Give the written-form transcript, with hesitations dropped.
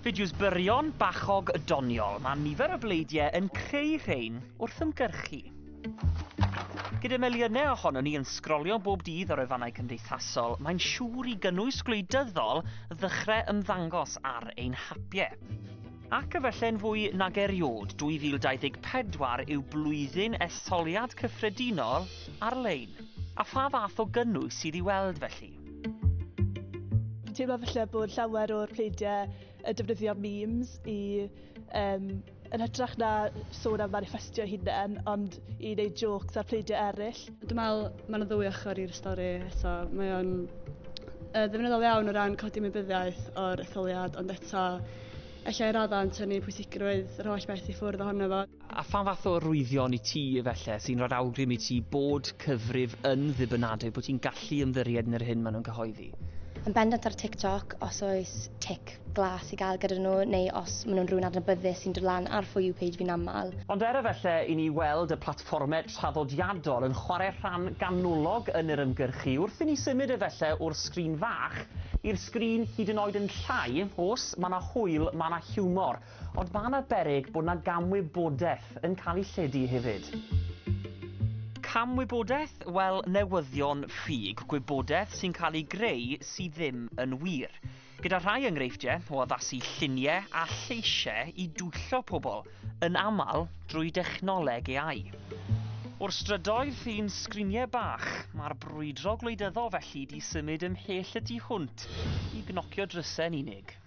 Fideos byrion, bachog, doniol. Mae nifer o bleidiau yn creu rhain wrth ymgyrchu. Gyda miliynau ohonon ni yn sgrolio bob dydd ar wefannau cymdeithasol, mae'n siŵr i gynnwys gwleidyddol ddechrau ymddangos ar ein hapiau. Ac efallai'n fwy nag eriod, 2024 yw blwyddyn etholiad cyffredinol ar-lein. A pha fath o gynnwys sydd i weld felly? Teimlo falle bod llawer o'r pleidiau yn defnyddio memes i yn hytrach na sôn am manifestio hunain, ond i wneud jokes ar pleidiau eraill. Dwi'n meddwl mae'n ddwy ochr i'r stori eto. Mae o'n ddefnyddiol iawn o ran codi ymwybyddiaeth o'r etholiad, ond eto allai raddau yn tynnu pwysigrwydd yr holl beth i ffwrdd ohono fo. A pha fath o arwyddion i ti efallai sy'n rhoi awgrym i ti bod cyfrif yn ddibynadwy, bod ti'n gallu ymddiried yn yr hyn maen nhw'n cyhoeddi? Yn bendant ar TikTok, os oes tic glas i gael gyda nhw, neu os maen nhw'n rhywun adnabyddus sy'n dod lan ar For You page fi'n aml. Ond efallai i ni weld y platfformau traddodiadol yn chwarae rhan ganolog yn yr ymgyrchu wrth i ni symud efallai o'r sgrin fach i'r sgrin hyd yn oed yn llai, os mae yna hwyl, mae yna hiwmor, ond mae yna beryg bod yna gamwybodaeth yn cael ei lledu hefyd. Camwybodaeth? Wel, newyddion ffug, gwybodaeth sy'n cael ei greu sydd ddim yn wir. Gyda rhai enghreifftiau o addasu lluniau a lleisiau i dwyllo pobl, yn aml drwy dechnoleg AI. O'r strydoedd i'n sgriniau bach, mae'r brwydro gwleidyddol felly di symud ymhell y tu hwnt i gnocio drysau'n unig.